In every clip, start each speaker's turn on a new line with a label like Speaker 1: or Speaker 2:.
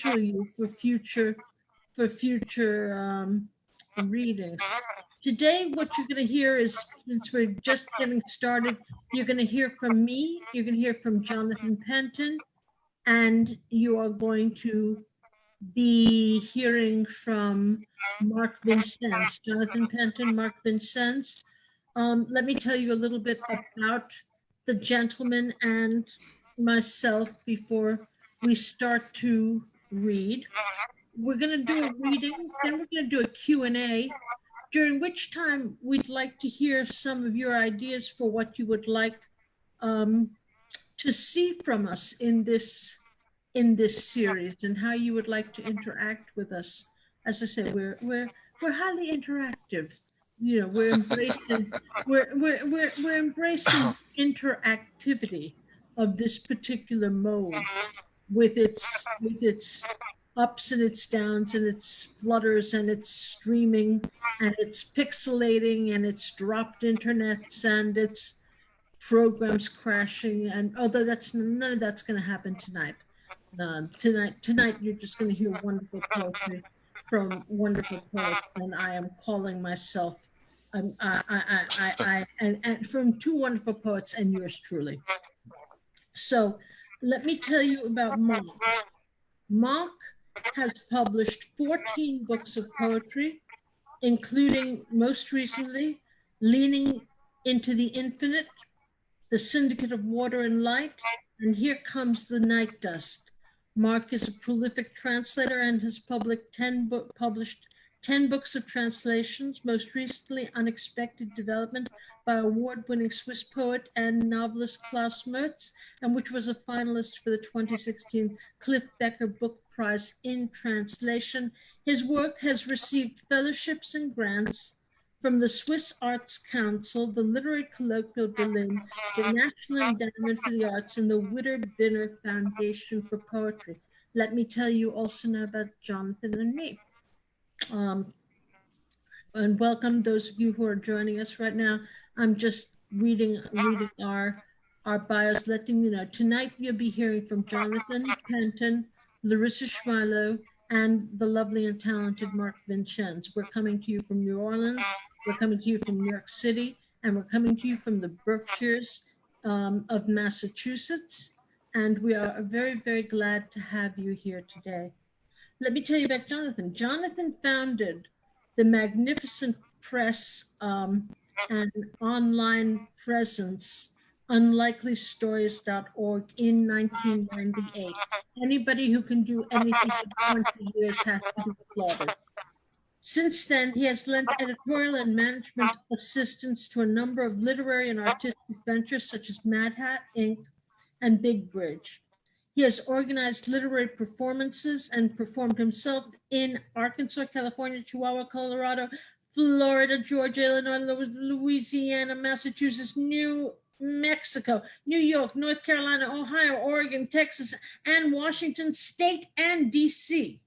Speaker 1: schedule you for future readings. Today, what you're going to hear is, since we're just getting started, you're going to hear from me, you're going to hear from Jonathan Penton, and you are going to be hearing from Marc Vincenz. Jonathan Penton, Marc Vincenz. Let me tell you a little bit about the gentleman and myself before we start to read. We're going to do a reading, then we're going to do a Q&A, during which time we'd like to hear some of your ideas for what you would like to see from us in this series and how you would like to interact with us. As I said, we're highly interactive. You know, we're embracing interactivity of this particular mode with its ups and its downs and its flutters and its streaming and its pixelating and its dropped internets and its programs crashing. And although none of that's going to happen tonight. Tonight you're just going to hear wonderful poetry from wonderful poets, and I am calling myself and from two wonderful poets and yours truly. So let me tell you about Marc. Marc has published 14 books of poetry, including most recently Leaning into the Infinite, The Syndicate of Water and Light, and Here Comes the Night Dust. Marc is a prolific translator and has published 10 books of translations, most recently Unexpected Development by award-winning Swiss poet and novelist Klaus Mertz, and which was a finalist for the 2016 Cliff Becker Book Prize in Translation. His work has received fellowships and grants from the Swiss Arts Council, the Literary Colloquial Berlin, the National Endowment for the Arts, and the Witter-Binner Foundation for Poetry. Let me tell you also now about Jonathan and me. And welcome those of you who are joining us right now. I'm just reading our bios, letting you know. Tonight you'll be hearing from Jonathan Penton, Larissa Shmailo, and the lovely and talented Marc Vincenz. We're coming to you from New Orleans, we're coming to you from New York City, and we're coming to you from the Berkshires of Massachusetts. And we are very, very glad to have you here today. Let me tell you about Jonathan. Jonathan founded the magnificent press and online presence unlikelystories.org in 1998. Anybody who can do anything for 20 years has to be applauded. Since then, he has lent editorial and management assistance to a number of literary and artistic ventures such as Mad Hat, Inc. and Big Bridge. He has organized literary performances and performed himself in Arkansas, California, Chihuahua, Colorado, Florida, Georgia, Illinois, Louisiana, Massachusetts, New Mexico, New York, North Carolina, Ohio, Oregon, Texas, and Washington State and DC.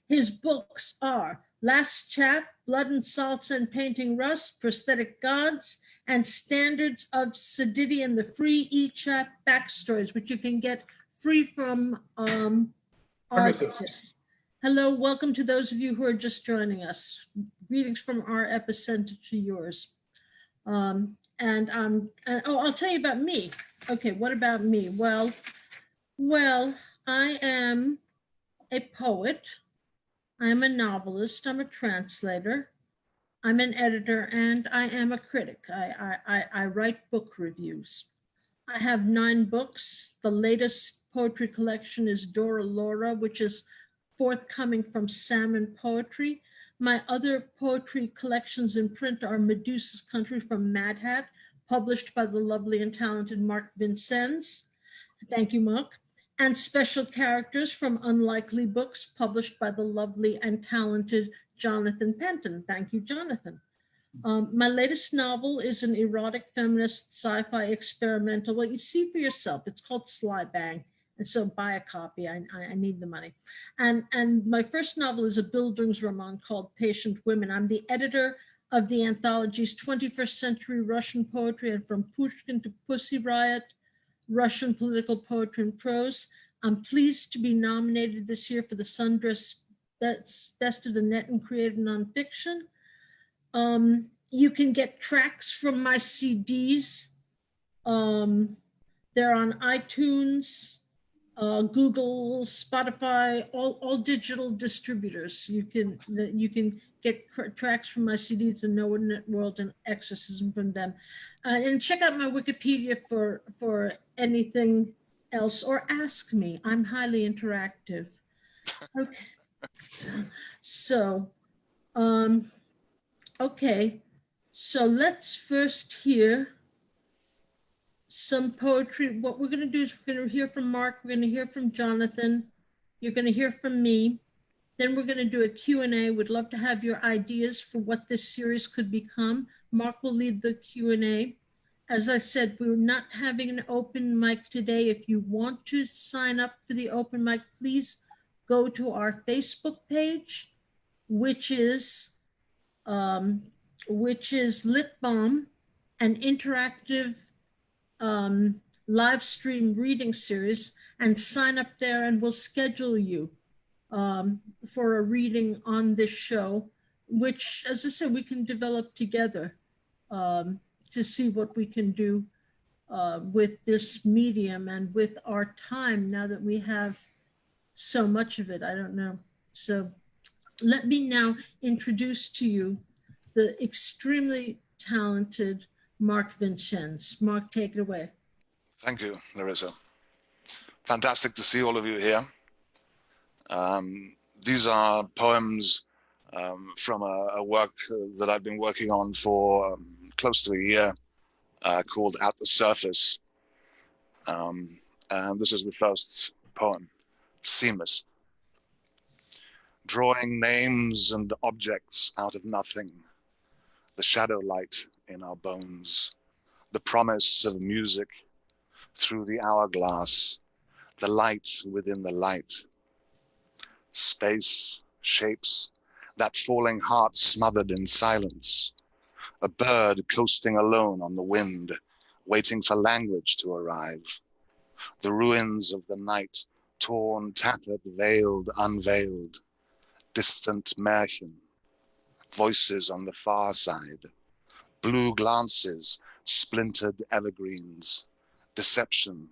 Speaker 1: His books are Last Chap, Blood and Salts and Painting Rust, Prosthetic Gods, and Standards of Sedity and the Free E-Chat Backstories, which you can get free from Artist. Hello, welcome to those of you who are just joining us. Greetings from our epicenter to yours. Oh, I'll tell you about me. Okay, what about me? Well, I am a poet. I'm a novelist. I'm a translator. I'm an editor, and I am a critic. I write book reviews. I have 9 books. The latest poetry collection is Dora Laura, which is forthcoming from Salmon Poetry. My other poetry collections in print are Medusa's Country from Mad Hat, published by the lovely and talented Marc Vincenz. Thank you, Marc. And Special Characters from Unlikely Books, published by the lovely and talented Jonathan Penton. Thank you, Jonathan. My latest novel is an erotic feminist sci-fi experimental. Well, you see for yourself, it's called Sly Bang. And so buy a copy, I need the money. And my first novel is a Bildungsroman called Patient Women. I'm the editor of the anthologies 21st Century Russian Poetry and From Pushkin to Pussy Riot, Russian Political Poetry and Prose, I'm pleased to be nominated this year for the Sundress Best of the Net and Creative Nonfiction. You can get tracks from my CDs. They're on iTunes, Google, Spotify, all digital distributors. You can get tracks from my CDs, The No Internet World and Exorcism from them. And check out my Wikipedia for anything else, or ask me. I'm highly interactive. Okay. Okay. So let's first hear some poetry. What we're going to do is we're going to hear from Mark, we're going to hear from Jonathan, you're going to hear from me. Then we're going to do a Q&A. Would love to have your ideas for what this series could become. Mark will lead the Q&A. As I said, we're not having an open mic today. If you want to sign up for the open mic, please go to our Facebook page, which is LIT BALM, an interactive live stream reading series, and sign up there and we'll schedule you for a reading on this show, which, as I said, we can develop together to see what we can do with this medium and with our time now that we have so much of it. I don't know. So let me now introduce to you the extremely talented Marc Vincenz. Marc, take it away.
Speaker 2: Thank you, Larissa. Fantastic to see all of you here. These are poems from a work that I've been working on for close to a year called At the Surface. And this is the first poem, Seamist. Drawing names and objects out of nothing, the shadow light in our bones, the promise of music through the hourglass, the light within the light. Space, shapes, that falling heart smothered in silence, a bird coasting alone on the wind, waiting for language to arrive. The ruins of the night, torn, tattered, veiled, unveiled, distant Märchen, voices on the far side, blue glances, splintered evergreens, deception,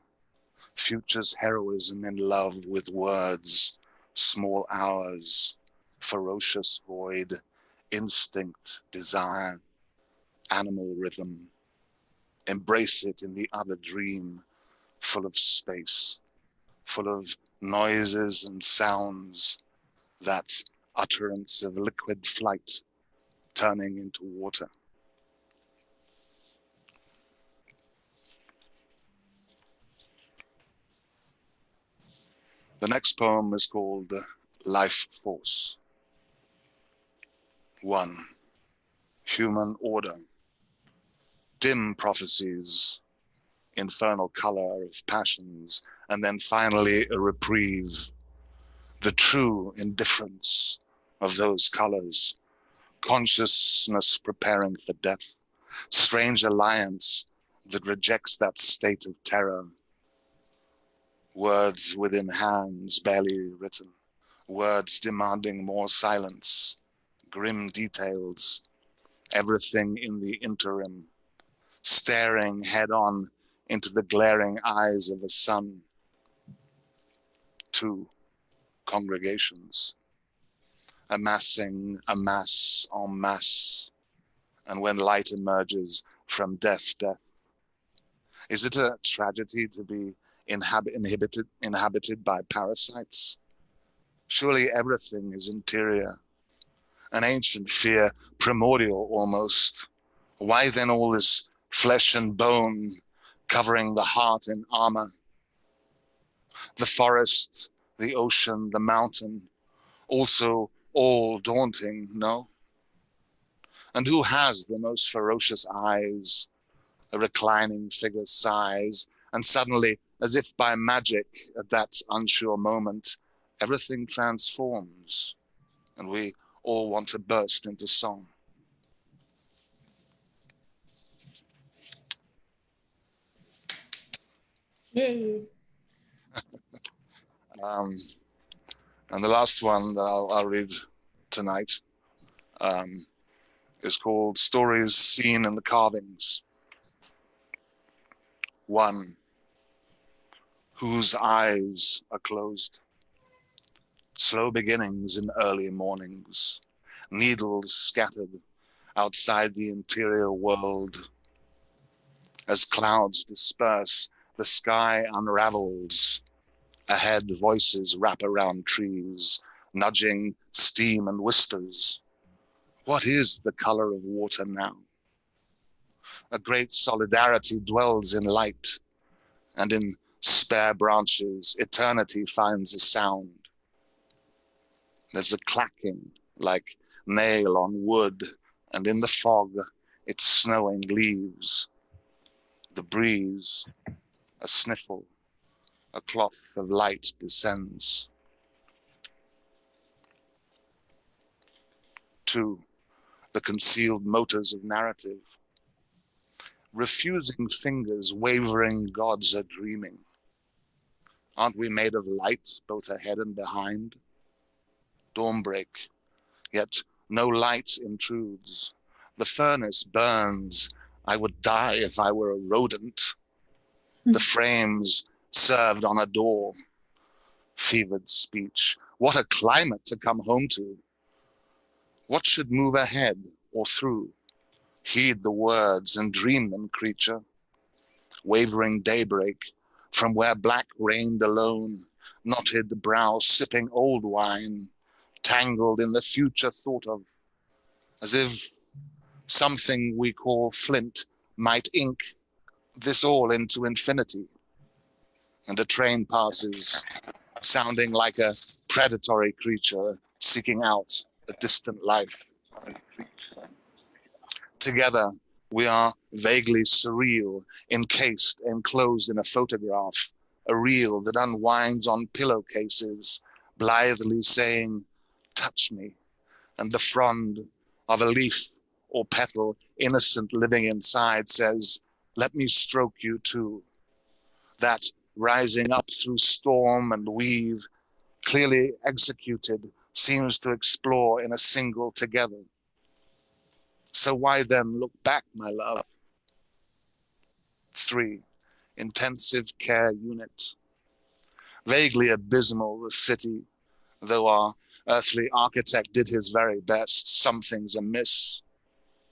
Speaker 2: future's heroism in love with words, small hours, ferocious void, instinct, desire, animal rhythm. Embrace it in the other dream, full of space, full of noises and sounds, that utterance of liquid flight turning into water. The next poem is called Life Force. 1. Human order. Dim prophecies, infernal color of passions, and then finally a reprieve. The true indifference of those colors. Consciousness preparing for death. Strange alliance that rejects that state of terror. Words within hands barely written, words demanding more silence, grim details, everything in the interim, staring head on into the glaring eyes of the sun. 2. Congregations, amassing a mass en masse, and when light emerges from death. Is it a tragedy to be inhabited by parasites? Surely everything is interior, an ancient fear, primordial almost. Why then all this flesh and bone covering the heart in armor? The forest, the ocean, the mountain, also all daunting, no? And who has the most ferocious eyes? A reclining figure sighs, and suddenly, as if by magic, at that unsure moment, everything transforms, and we all want to burst into song.
Speaker 1: Yay.
Speaker 2: And the last one that I'll read tonight is called Stories Seen in the Carvings. 1. Whose eyes are closed. Slow beginnings in early mornings. Needles scattered outside the interior world. As clouds disperse, the sky unravels. Ahead, voices wrap around trees, nudging steam and whispers. What is the color of water now? A great solidarity dwells in light, and in spare branches, eternity finds a sound. There's a clacking like nail on wood, and in the fog, it's snowing leaves. The breeze, a sniffle, a cloth of light descends. 2. The concealed motors of narrative. Refusing fingers, wavering gods are dreaming. Aren't we made of light, both ahead and behind? Dawnbreak, yet no light intrudes. The furnace burns. I would die if I were a rodent. The frames served on a door. Fevered speech. What a climate to come home to. What should move ahead or through? Heed the words and dream them, creature. Wavering daybreak, from where black reigned alone, knotted brow sipping old wine, tangled in the future thought of, as if something we call flint might ink this all into infinity. And a train passes, sounding like a predatory creature seeking out a distant life. Together, we are vaguely surreal, encased, enclosed in a photograph, a reel that unwinds on pillowcases, blithely saying, touch me, and the frond of a leaf or petal, innocent living inside, says, let me stroke you too. That rising up through storm and weave, clearly executed, seems to explore in a single together. So why then look back, my love? 3. Intensive care unit. Vaguely abysmal, the city, though our earthly architect did his very best, something's amiss.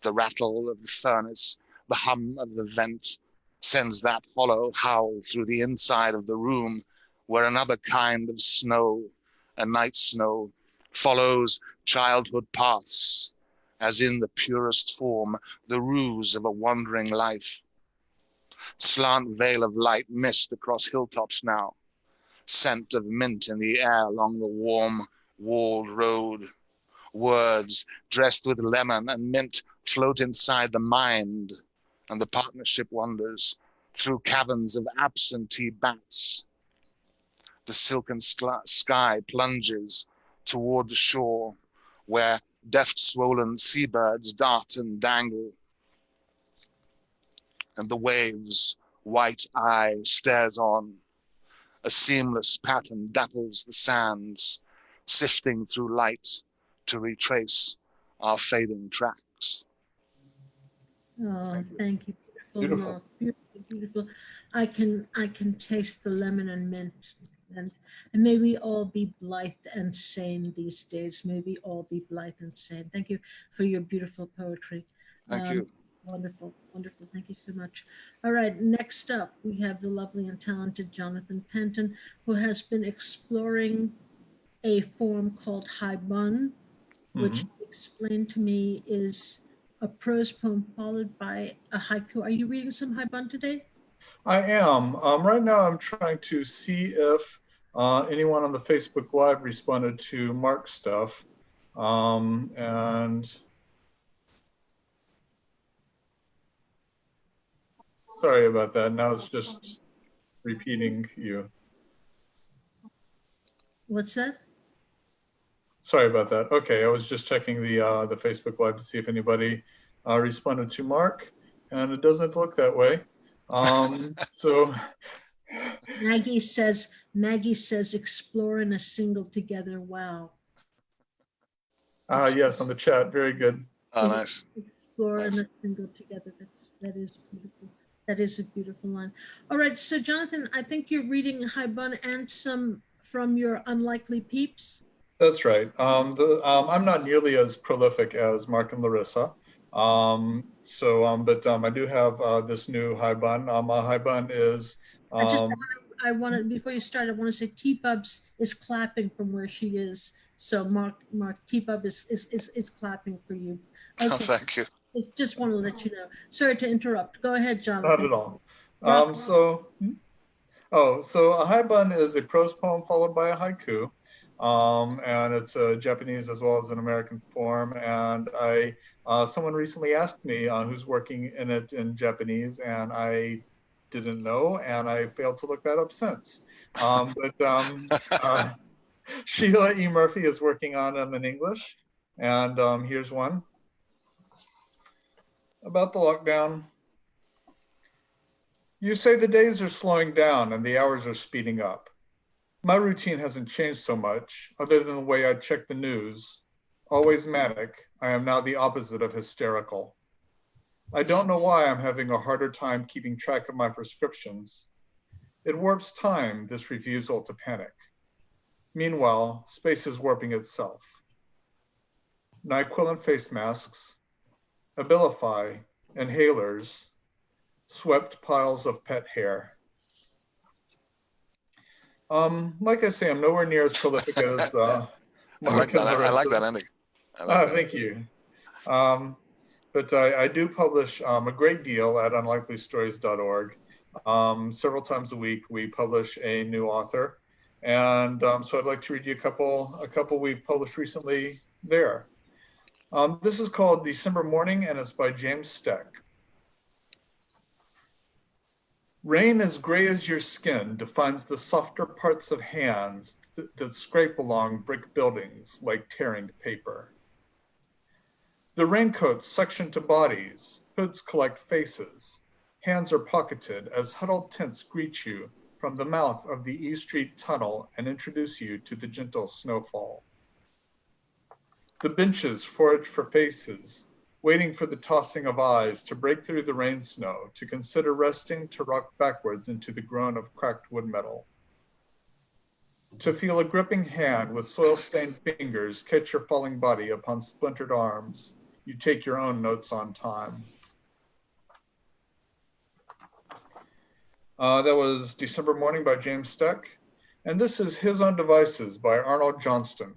Speaker 2: The rattle of the furnace, the hum of the vent, sends that hollow howl through the inside of the room where another kind of snow, a night snow, follows childhood paths, as in the purest form, the ruse of a wandering life. Slant veil of light mist across hilltops now, scent of mint in the air along the warm, walled road. Words dressed with lemon and mint float inside the mind, and the partnership wanders through caverns of absentee bats. The silken sky plunges toward the shore, where deft-swollen seabirds dart and dangle, and the waves' white eye stares on. A seamless pattern dapples the sands, sifting through light to retrace our fading tracks.
Speaker 1: Oh, thank you.
Speaker 3: Beautiful.
Speaker 1: Mark. Beautiful, beautiful. I can taste the lemon and mint, and may we all be blithe and sane these days. May we all be blithe and sane. Thank you for your beautiful poetry.
Speaker 2: Thank you.
Speaker 1: Wonderful, wonderful. Thank you so much. All right, next up, we have the lovely and talented Jonathan Penton, who has been exploring a form called haibun, which explained to me is a prose poem followed by a haiku. Are you reading some haibun today?
Speaker 3: I am. Right now I'm trying to see if anyone on the Facebook Live responded to Mark's stuff. And sorry about that. Now it's just repeating you.
Speaker 1: What's that?
Speaker 3: Sorry about that. Okay, I was just checking the Facebook Live to see if anybody responded to Mark, and it doesn't look that way. So
Speaker 1: Maggie says, Maggie says, explore in a single together. Wow.
Speaker 3: Yes, on the chat. Very good.
Speaker 2: Oh, nice.
Speaker 1: Explore
Speaker 2: Nice.
Speaker 1: in a single together. That is beautiful. That is a beautiful line. All right. So Jonathan, I think you're reading Haibun and some from your Unlikely Peeps.
Speaker 3: That's right. I'm not nearly as prolific as Mark and Larissa. But I do have this new Haibun. Haibun is.
Speaker 1: I wanted, before you start, I want to say T-Bubs is clapping from where she is. So Mark T-Bub is clapping for you. Okay.
Speaker 2: Oh, thank you.
Speaker 1: Just want to let you know. Sorry to interrupt. Go ahead, Jonathan.
Speaker 3: Not at all. So a haibun is a prose poem followed by a haiku. And it's a Japanese as well as an American form. And someone recently asked me who's working in it in Japanese, and I didn't know, and I failed to look that up since. Sheila E. Murphy is working on them in English. And here's one about the lockdown. You say the days are slowing down and the hours are speeding up. My routine hasn't changed so much, other than the way I check the news. Always manic, I am now the opposite of hysterical. I don't know why I'm having a harder time keeping track of my prescriptions. It warps time, this refusal to panic. Meanwhile, space is warping itself. NyQuil and face masks, Abilify, inhalers, swept piles of pet hair. Like I say, I'm nowhere near as prolific as Mark.
Speaker 2: I like that ending.
Speaker 3: Thank you. But I do publish a great deal at unlikelystories.org. Several times a week, we publish a new author. And so I'd like to read you a couple we've published recently there. This is called December Morning, and it's by James Steck. Rain as gray as your skin defines the softer parts of hands that scrape along brick buildings like tearing paper. The raincoats suction to bodies, hoods collect faces, hands are pocketed as huddled tents greet you from the mouth of the E Street tunnel and introduce you to the gentle snowfall. The benches forage for faces, waiting for the tossing of eyes to break through the rain snow, to consider resting, to rock backwards into the groan of cracked wood metal. To feel a gripping hand with soil-stained fingers catch your falling body upon splintered arms, you take your own notes on time. That was December Morning by James Steck. And this is His Own Devices by Arnold Johnston.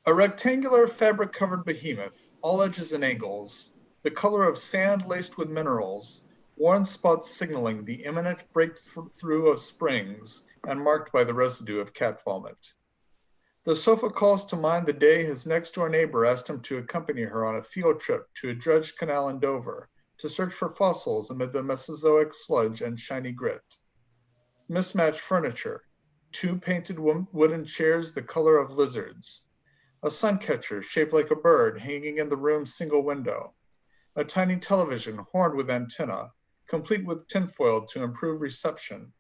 Speaker 3: A rectangular fabric-covered behemoth, all edges and angles, the color of sand laced with minerals, worn spots signaling the imminent breakthrough of springs and marked by the residue of cat vomit. The sofa calls to mind the day his next-door neighbor asked him to accompany her on a field trip to a dredged canal in Dover to search for fossils amid the Mesozoic sludge and shiny grit. Mismatched furniture, two painted wooden chairs the color of lizards, a sun catcher shaped like a bird hanging in the room's single window, a tiny television horned with antenna, complete with tinfoil to improve reception,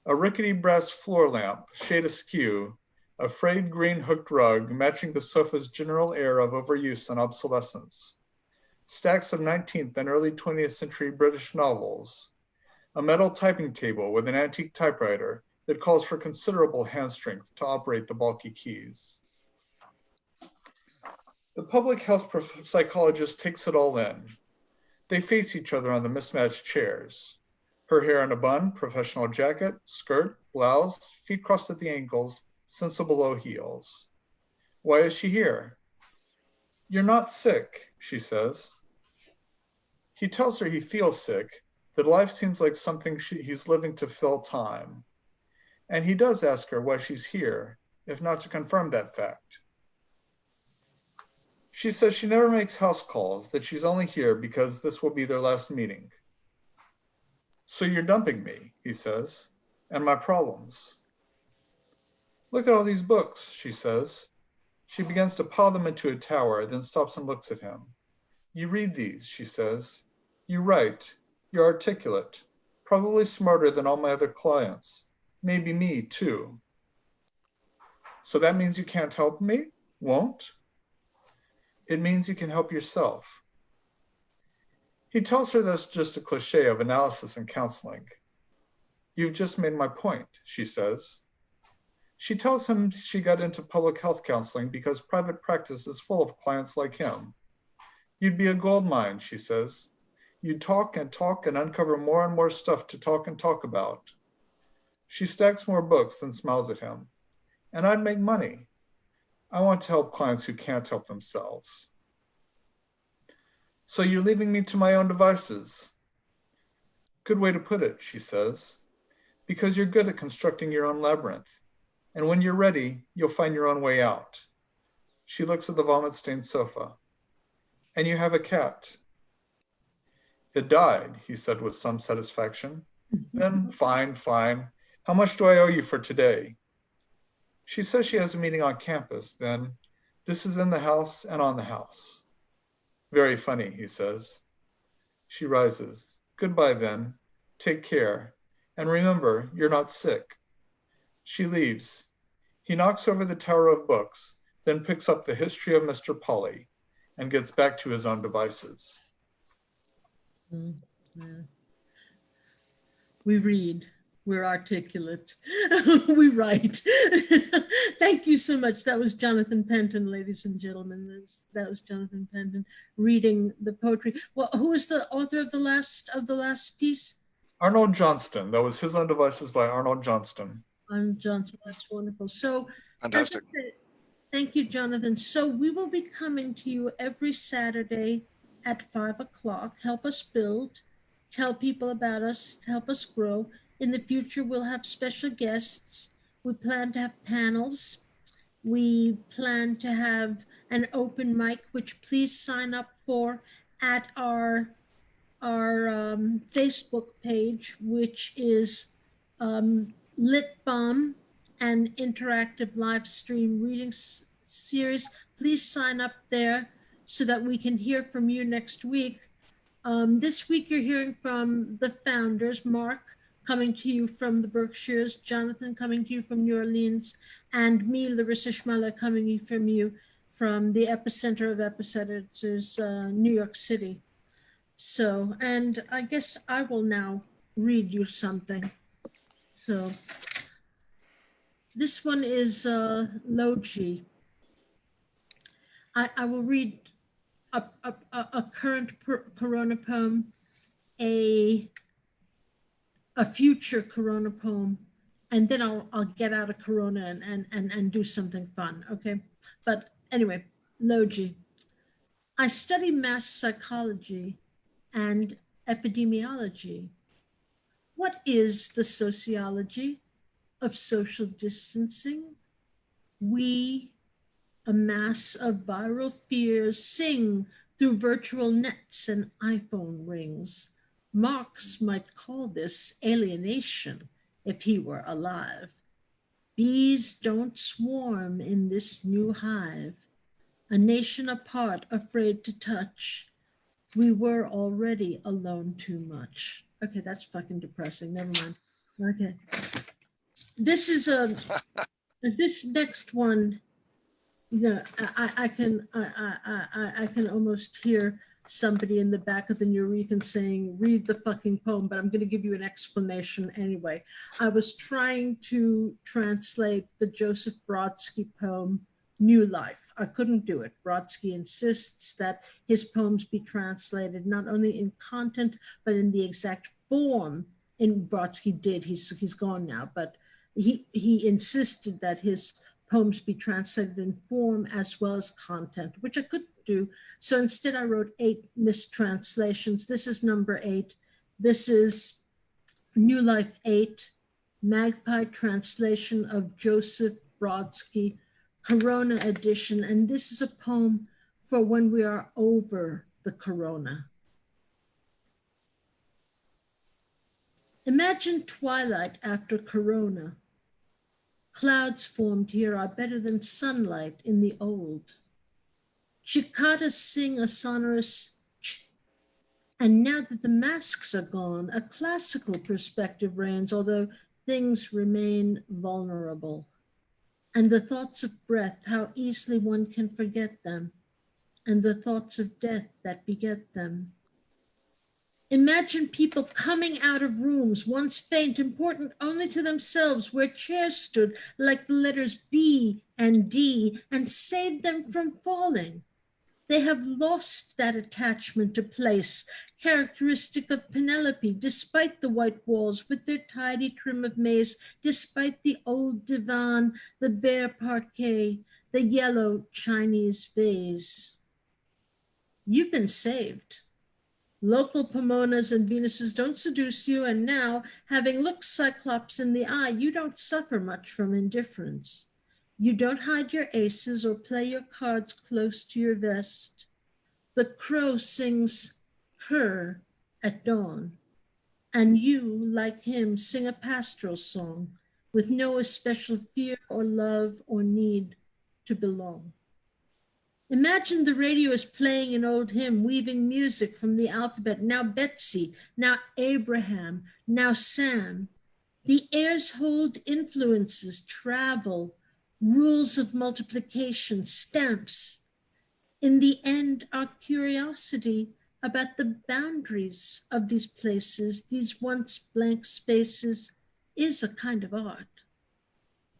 Speaker 3: a rickety brass floor lamp, shade askew, a frayed green hooked rug matching the sofa's general air of overuse and obsolescence, stacks of 19th and early 20th century British novels, a metal typing table with an antique typewriter that calls for considerable hand strength to operate the bulky keys. The public health psychologist takes it all in. They face each other on the mismatched chairs. Her hair in a bun, professional jacket, skirt, blouse, feet crossed at the ankles, sensible low heels. Why is she here? You're not sick, she says. He tells her he feels sick, that life seems like something he's living to fill time. And he does ask her why she's here, if not to confirm that fact. She says she never makes house calls, that she's only here because this will be their last meeting. So you're dumping me, he says, and my problems. Look at all these books, she says. She begins to pile them into a tower, then stops and looks at him. You read these, she says. You write. You're articulate. probably smarter than all my other clients, maybe me too. So that means you can't help me? Won't? It means you can help yourself. He tells her that's just a cliche of analysis and counseling. You've just made my point, she says. She tells him she got into public health counseling because private practice is full of clients like him. You'd be a gold mine, she says. You'd talk and uncover more and more stuff to talk and talk about. She stacks more books and smiles at him. And I'd make money. I want to help clients who can't help themselves. So you're leaving me to my own devices. Good way to put it, she says. Because you're good at constructing your own labyrinth. And when you're ready, you'll find your own way out. She looks at the vomit-stained sofa. And you have a cat. It died, he said with some satisfaction. Then, fine. How much do I owe you for today? She says she has a meeting on campus. Then, this is in the house and on the house. Very funny, he says. She rises. Goodbye then. Take care. And remember, you're not sick. She leaves. He knocks over the tower of books, then picks up the history of Mr. Polly and gets back to his own devices.
Speaker 1: Yeah. We read, we're articulate, we write. Thank you so much. That was Jonathan Penton, ladies and gentlemen. That was Jonathan Penton reading the poetry. Well, who was the author of the last piece?
Speaker 3: Arnold Johnston. That was his own devices by Arnold Johnston.
Speaker 1: Arnold Johnston. That's wonderful. So,
Speaker 2: Fantastic.
Speaker 1: Thank you, Jonathan. So we will be coming to you every Saturday at 5 o'clock. Help us build, tell people about us, help us grow. In the future, we'll have special guests. We plan to have panels. We plan to have an open mic, which please sign up for at our Facebook page, which is LIT BALM and Interactive Livestream Reading Series. Please sign up there so that we can hear from you next week. This week you're hearing from the founders, Marc coming to you from the Berkshires, Jonathan coming to you from New Orleans, and me, Larissa Shmailo, coming from you from the epicenter of epicenters, New York City. So, and I guess I will now read you something. So this one is low G. I will read a current Corona poem, a future Corona poem, and then I'll get out of Corona and do something fun, okay? But anyway, low G. I study mass psychology and epidemiology. What is the sociology of social distancing? We, a mass of viral fears, sing through virtual nets and iPhone rings. Marx might call this alienation if he were alive. Bees don't swarm in this new hive, a nation apart, afraid to touch. We were already alone too much. Okay, that's fucking depressing. Never mind. Okay. This is this next one. Yeah, I can almost hear somebody in the back of the Neurekan saying, read the fucking poem, but I'm going to give you an explanation anyway. I was trying to translate the Joseph Brodsky poem, New Life. I couldn't do it. Brodsky insists that his poems be translated not only in content, but in the exact form. And Brodsky did, he's gone now, but he insisted that his poems be translated in form as well as content, which I couldn't do. So instead I wrote 8 mistranslations. This is number 8. This is New Life 8, Magpie translation of Joseph Brodsky, Corona edition. And this is a poem for when we are over the Corona. Imagine twilight after Corona. Clouds formed here are better than sunlight in the old. Cicadas sing a sonorous ch, And now that the masks are gone, a classical perspective reigns, although things remain vulnerable. And the thoughts of breath, how easily one can forget them, and the thoughts of death that beget them. Imagine people coming out of rooms once faint, important only to themselves, where chairs stood like the letters B and D, and saved them from falling. They have lost that attachment to place, characteristic of Penelope, despite the white walls with their tidy trim of maize, despite the old divan, the bare parquet, the yellow Chinese vase. You've been saved. Local Pomonas and Venuses don't seduce you, and now, having looked Cyclops in the eye, you don't suffer much from indifference. You don't hide your aces or play your cards close to your vest. The crow sings "Cur" at dawn, and you, like him, sing a pastoral song with no especial fear or love or need to belong. Imagine the radio is playing an old hymn, weaving music from the alphabet, now Betsy, now Abraham, now Sam. The airs hold influences, travel, rules of multiplication, stamps. In the end, our curiosity about the boundaries of these places, these once blank spaces, is a kind of art.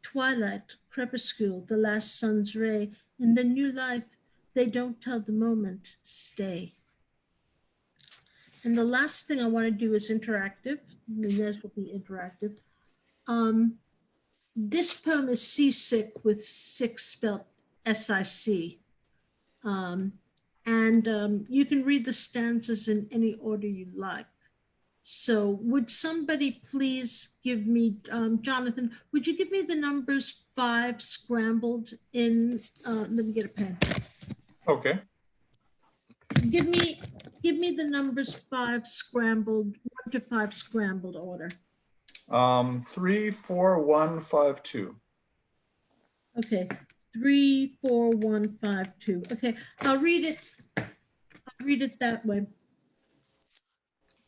Speaker 1: Twilight, crepuscule, the last sun's ray, in the new life, they don't tell the moment, stay. And the last thing I want to do is interactive. This will be interactive. This poem is seasick with sick spelled S-I-C. You can read the stanzas in any order you like. So would somebody please give me, Jonathan, would you give me the numbers 5 scrambled in, let me get a pen.
Speaker 3: Okay.
Speaker 1: Give me the numbers 5 scrambled, 1 to 5 scrambled order.
Speaker 3: 3, 4, 1, 5, 2.
Speaker 1: Okay, 3, 4, 1, 5, 2. Okay, I'll read it that way.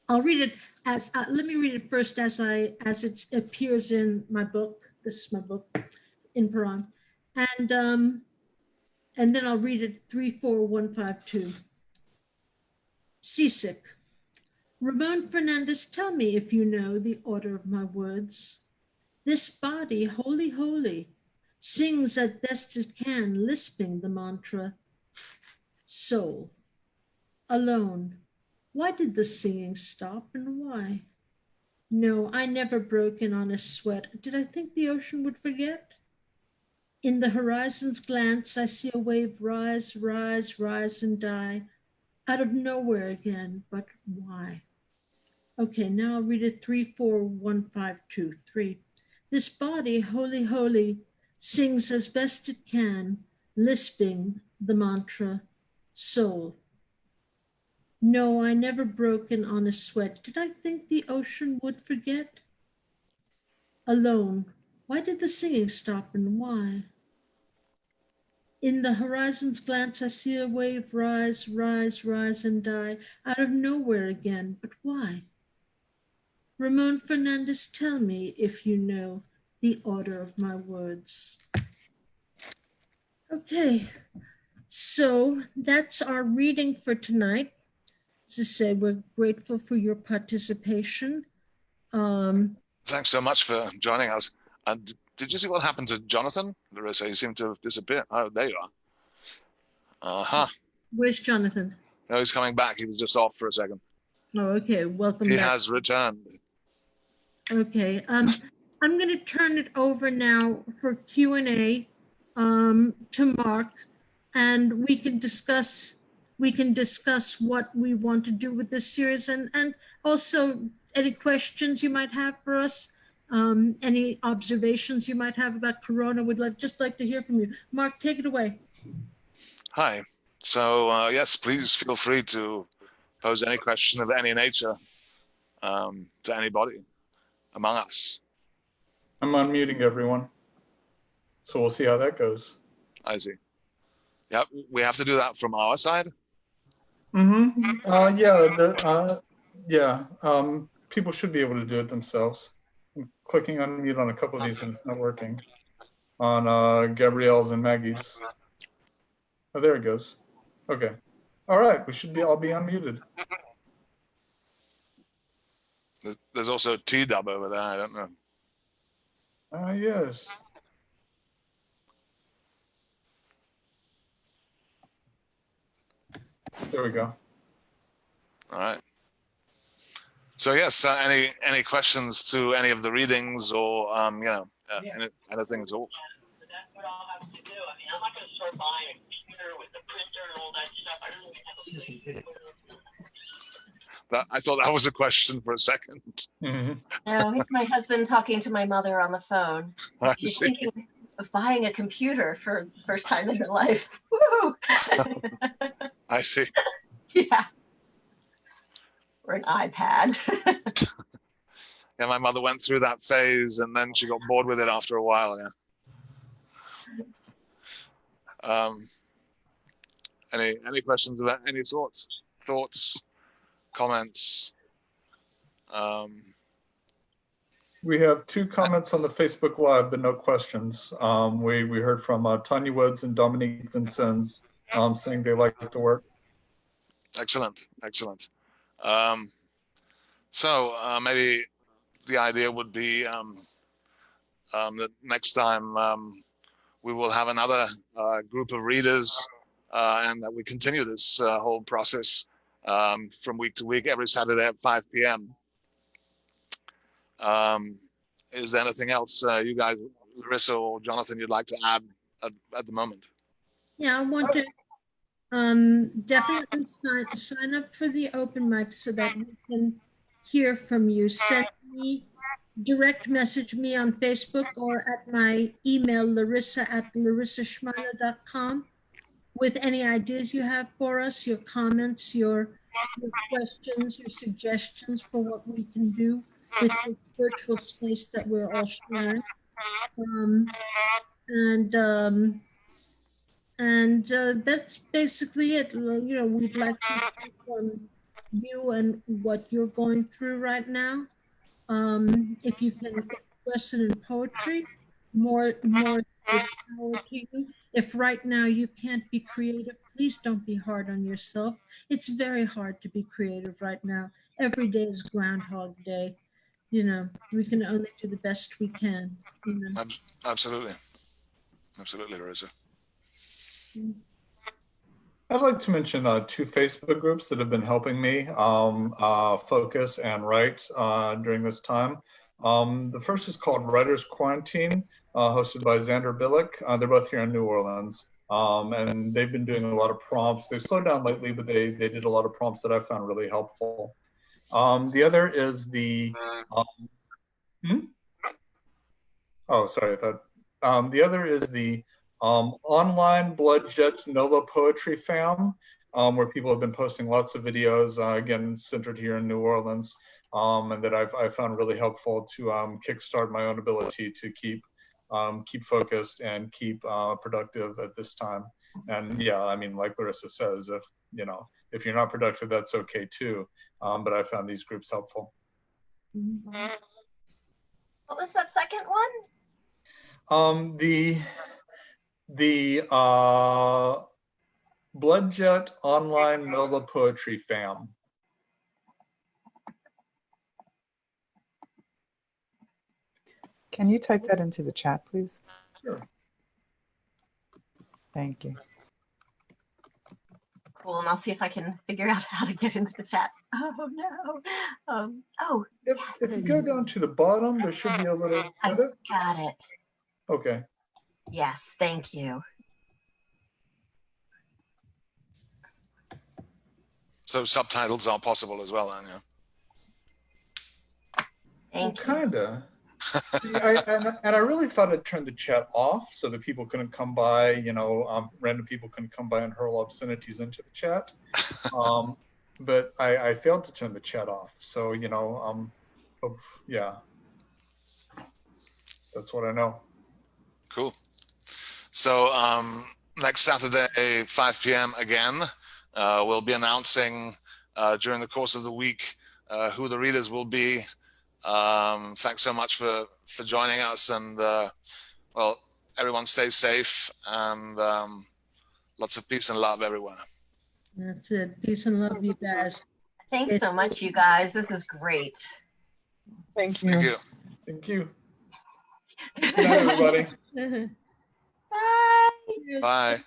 Speaker 1: I'll read it as, let me read it first as it appears in my book. This is my book in Paran. And then I'll read it 3, 4, 1, 5, 2. Seasick. Ramon Fernandez, tell me if you know the order of my words. This body, holy, holy, sings as best it can, lisping the mantra. Soul. Alone. Why did the singing stop and why? No, I never broke in on a sweat. Did I think the ocean would forget? In the horizon's glance, I see a wave rise, rise, rise and die, out of nowhere again, but why? Okay, now I'll read it 3, 4, 1, 5, 2, 3. This body, holy, holy, sings as best it can, lisping the mantra, soul. No, I never broke in on a sweat. Did I think the ocean would forget? Alone. Why did the singing stop and why? In the horizon's glance, I see a wave rise, rise, rise and die, out of nowhere again, but why? Ramon Fernandez, tell me if you know the order of my words. Okay, so that's our reading for tonight. As I say, we're grateful for your participation.
Speaker 2: Thanks so much for joining us. And did you see what happened to Jonathan? Larissa, he seemed to have disappeared. Oh, there you are.
Speaker 1: Where's Jonathan?
Speaker 2: No, he's coming back. He was just off for a second.
Speaker 1: Oh, okay. Welcome back.
Speaker 2: He has returned.
Speaker 1: Okay. I'm going to turn it over now for Q&A to Mark, and we can discuss what we want to do with this series, and also any questions you might have for us, any observations you might have about Corona. We'd just like to hear from you. Mark, take it away.
Speaker 2: Hi. So yes, please feel free to pose any question of any nature to anybody among us.
Speaker 3: I'm unmuting everyone. So we'll see how that goes.
Speaker 2: I see. Yeah, we have to do that from our side.
Speaker 3: People should be able to do it themselves. I'm clicking unmute on a couple of these and it's not working. On Gabrielle's and Maggie's. Oh, there it goes. Okay. All right, we should all be unmuted.
Speaker 2: There's also a T-dub over there, I don't know.
Speaker 3: Yes. There we go.
Speaker 2: All right. So yes, any questions to any of the readings or anything at all?
Speaker 4: That's what I'll have to do. I mean, I'm not going to start buying a computer with the printer and all that stuff. I don't even have a
Speaker 2: I thought that was a question for a second.
Speaker 3: Mm-hmm.
Speaker 5: No, it's my husband talking to my mother on the phone. She's thinking of buying a computer for the first time in her life. Woo!
Speaker 2: I see.
Speaker 5: Yeah. Or an iPad.
Speaker 2: Yeah, my mother went through that phase and then she got bored with it after a while. Yeah. Any questions about any thoughts, comments?
Speaker 3: We have 2 comments on the Facebook Live, but no questions. We heard from Tanya Woods and Dominique Vincenz saying they like the work.
Speaker 2: Excellent. So maybe the idea would be that next time we will have another group of readers and that we continue this whole process from week to week, every Saturday at 5 p.m. Is there anything else you guys, Larissa or Jonathan, you'd like to add at the moment?
Speaker 1: Yeah, I want to definitely sign up for the open mic so that we can hear from you. Send me, direct message me on Facebook or at my email, larissa@larissashmailo.com, with any ideas you have for us, your comments, your questions, your suggestions for what we can do with the virtual space that we're all sharing. That's basically it. We'd like to hear from you and what you're going through right now. If you can express it in poetry, more power to you. If right now you can't be creative, please don't be hard on yourself. It's very hard to be creative right now. Every day is Groundhog Day. We can only do the best we can.
Speaker 2: Absolutely, Larissa.
Speaker 3: I'd like to mention 2 Facebook groups that have been helping me focus and write during this time. The first is called Writers Quarantine, hosted by Xander Billick. They're both here in New Orleans, and they've been doing a lot of prompts. They've slowed down lately, but they did a lot of prompts that I found really helpful. The other is the the other is the online Blood Jet NOLA Poetry Fam, where people have been posting lots of videos, again, centered here in New Orleans, and that I found really helpful to kickstart my own ability to keep focused and keep productive at this time. And yeah, I mean, like Larissa says, if you're not productive, that's okay too. But I found these groups helpful.
Speaker 5: What was that second one?
Speaker 3: The Blood Jet Online NOLA Poetry Fam.
Speaker 6: Can you type that into the chat, please?
Speaker 3: Sure.
Speaker 6: Thank you.
Speaker 5: Cool, and I'll see if I can figure out how to get into the chat. Oh no.
Speaker 3: If you go down to the bottom, there should be a little.
Speaker 5: I got it.
Speaker 3: Okay.
Speaker 5: Yes, thank you.
Speaker 2: So subtitles are possible as well, then, yeah.
Speaker 5: Thank you.
Speaker 3: Kinda. I really thought I'd turn the chat off so that people couldn't come by, random people couldn't come by and hurl obscenities into the chat. But I failed to turn the chat off. So, yeah. That's what I know.
Speaker 2: Cool. So next Saturday, 5 p.m. again, We'll be announcing during the course of the week who the readers will be. Thanks so much for joining us, and well, everyone stay safe, and lots of peace and love everywhere.
Speaker 1: That's it. Peace and love, you guys.
Speaker 5: Thanks so much, you guys. This is great.
Speaker 6: Thank you.
Speaker 2: Thank you.
Speaker 3: Thank you. Good night, everybody.
Speaker 5: Bye.
Speaker 2: Bye.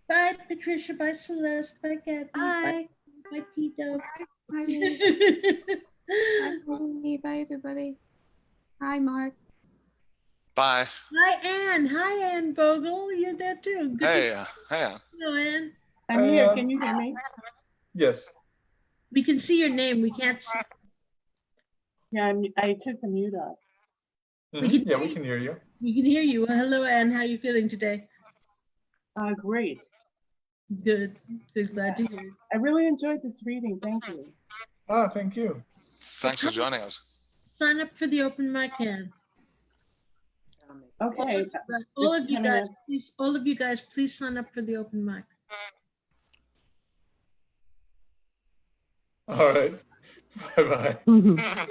Speaker 1: Bye, Patricia. Bye, Celeste. Bye, Gabby.
Speaker 5: Bye.
Speaker 1: Bye, Tito.
Speaker 7: Bye, Bye, Tony. Bye, everybody. Hi, Mark.
Speaker 2: Bye.
Speaker 1: Hi, Ann. Hi, Ann Bogle. You're there too. Good
Speaker 2: Hey,
Speaker 1: to
Speaker 2: hey.
Speaker 1: see you, Ann.
Speaker 8: I'm here. Can you hear me?
Speaker 3: Yes.
Speaker 1: We can see your name. We can't see.
Speaker 8: Yeah, I took the mute off.
Speaker 3: Yeah, we can hear you.
Speaker 1: We can hear you. Well, hello, Ann. How are you feeling today?
Speaker 8: Great.
Speaker 1: Good. Good. Glad to hear.
Speaker 8: I really enjoyed this reading. Thank you.
Speaker 3: Thank you.
Speaker 2: Thanks for joining us.
Speaker 1: Sign up for the open mic, Ann.
Speaker 8: Okay.
Speaker 1: All of you guys, please sign up for the open mic.
Speaker 3: All right. Bye-bye.